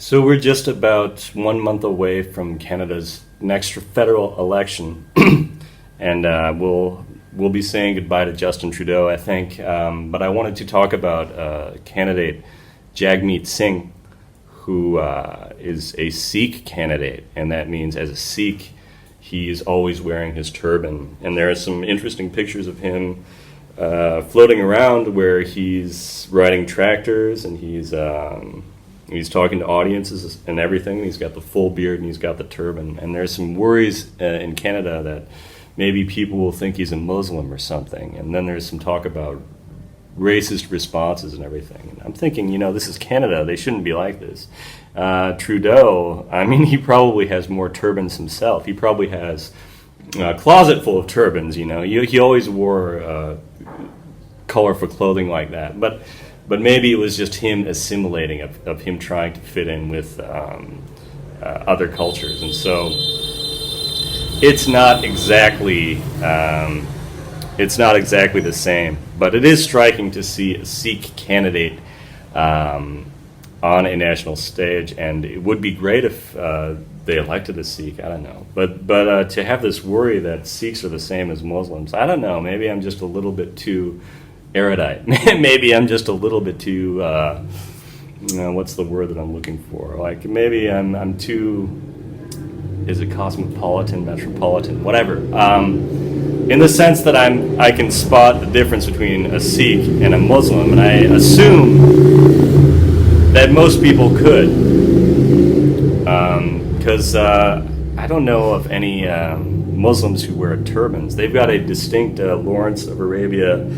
So we're just about 1 month away from Canada's next federal election, and we'll be saying goodbye to Justin Trudeau, I think. But I wanted to talk about candidate Jagmeet Singh, who is a Sikh candidate, and that means as a Sikh, he's always wearing his turban. And there are some interesting pictures of him floating around where he's riding tractors and he's talking to audiences and everything. He's got the full beard and he's got the turban. And there's some worries in Canada that maybe people will think he's a Muslim or something. And then there's some talk about racist responses and everything. And I'm thinking, this is Canada. They shouldn't be like this. Trudeau, I mean, he probably has more turbans himself. He probably has a closet full of turbans, He always wore colorful clothing like that. But maybe it was just him assimilating of him trying to fit in with other cultures, and so it's not exactly the same. But it is striking to see a Sikh candidate on a national stage, and it would be great if they elected a Sikh. I don't know, but to have this worry that Sikhs are the same as Muslims, I don't know. Maybe I'm just a little bit too erudite. Maybe I'm just a little bit too, what's the word that I'm looking for? Like maybe I'm too, is it cosmopolitan, metropolitan, whatever. In the sense that I can spot the difference between a Sikh and a Muslim, and I assume that most people could, because I don't know of any Muslims who wear turbans. They've got a distinct Lawrence of Arabia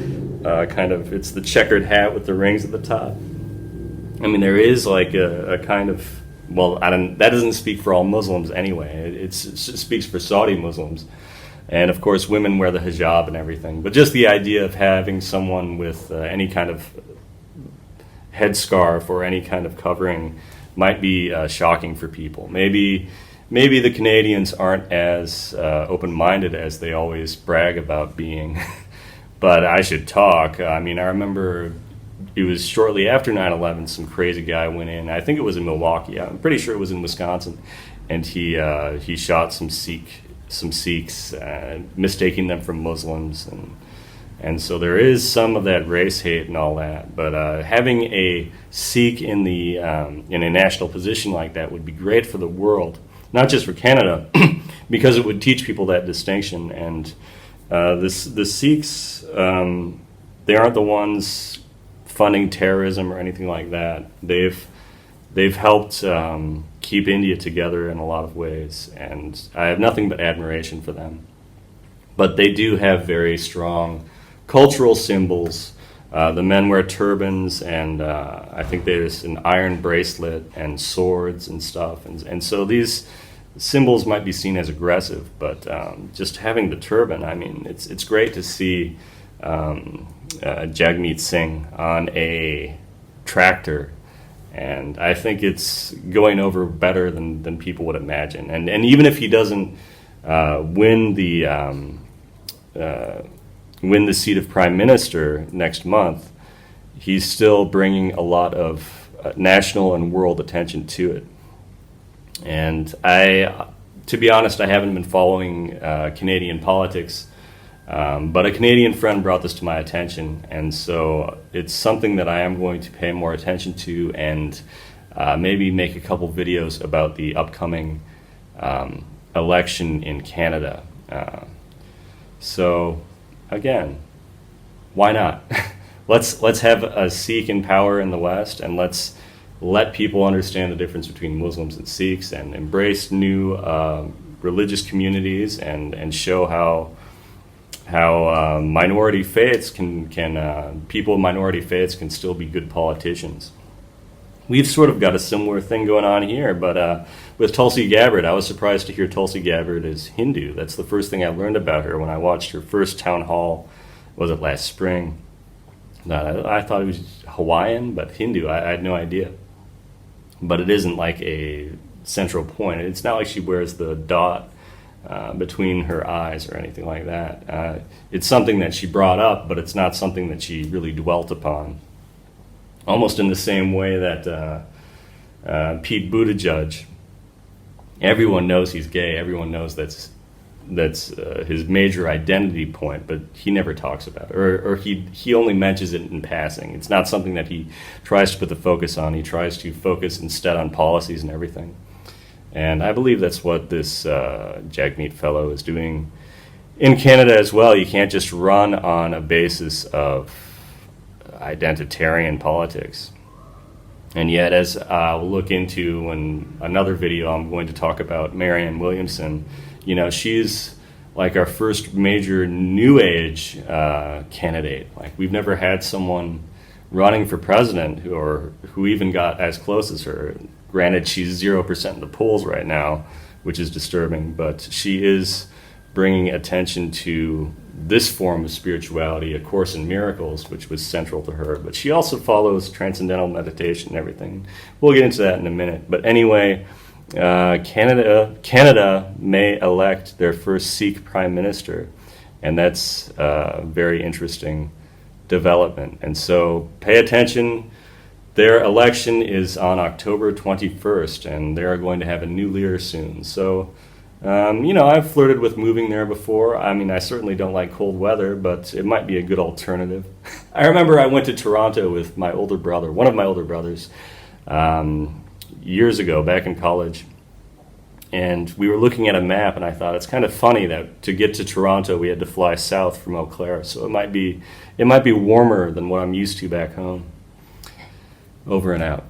it's the checkered hat with the rings at the top. I mean, there is like a kind of, that doesn't speak for all Muslims anyway. It speaks for Saudi Muslims. And of course, women wear the hijab and everything. But just the idea of having someone with any kind of headscarf or any kind of covering might be shocking for people. Maybe the Canadians aren't as open-minded as they always brag about being. But I should talk. I mean, I remember it was shortly after 9/11, some crazy guy went in. I think it was in Milwaukee. I'm pretty sure it was in Wisconsin, and he shot some Sikhs, mistaking them for Muslims, and so there is some of that race hate and all that. But having a Sikh in a national position like that would be great for the world, not just for Canada, because it would teach people that distinction. And the Sikhs, they aren't the ones funding terrorism or anything like that. They've helped keep India together in a lot of ways, and I have nothing but admiration for them. But they do have very strong cultural symbols. The men wear turbans, and I think there's an iron bracelet and swords and stuff, and so these symbols might be seen as aggressive, but just having the turban, I mean, it's great to see Jagmeet Singh on a tractor, and I think it's going over better than people would imagine. And even if he doesn't win the seat of prime minister next month, he's still bringing a lot of national and world attention to it. And to be honest, I haven't been following Canadian politics, but a Canadian friend brought this to my attention, and so it's something that I am going to pay more attention to, and maybe make a couple videos about the upcoming election in Canada. So again, why not? Let's have a Sikh in power in the West, and let's let people understand the difference between Muslims and Sikhs, and embrace new religious communities, and show how minority faiths can people of minority faiths can still be good politicians. We've sort of got a similar thing going on here, but with Tulsi Gabbard, I was surprised to hear Tulsi Gabbard is Hindu. That's the first thing I learned about her when I watched her first town hall. Was it last spring? I thought it was Hawaiian, but Hindu, I had no idea. But it isn't like a central point. It's not like she wears the dot between her eyes or anything like that. It's something that she brought up, but it's not something that she really dwelt upon. Almost in the same way that Pete Buttigieg. Everyone knows he's gay. Everyone knows that's his major identity point, but he never talks about it, or he only mentions it in passing. It's not something that he tries to put the focus on. He tries to focus instead on policies and everything. And I believe that's what this Jagmeet fellow is doing in Canada as well. You can't just run on a basis of identitarian politics. And yet, as I'll look into in another video, I'm going to talk about Marianne Williamson. You know, she's like our first major new age candidate. Like, we've never had someone running for president who even got as close as her. Granted, she's 0% in the polls right now, which is disturbing, but she is bringing attention to this form of spirituality, A Course in Miracles, which was central to her. But she also follows transcendental meditation and everything. We'll get into that in a minute. But anyway, Canada may elect their first Sikh prime minister, and that's a very interesting development. And so pay attention. Their election is on October 21st, and they are going to have a new leader soon. So, you know, I've flirted with moving there before. I mean, I certainly don't like cold weather, but it might be a good alternative. I remember I went to Toronto with my older brother, one of my older brothers, years ago, back in college, and we were looking at a map, and I thought it's kind of funny that to get to Toronto we had to fly south from Eau Claire, so it might be warmer than what I'm used to back home. Over and out.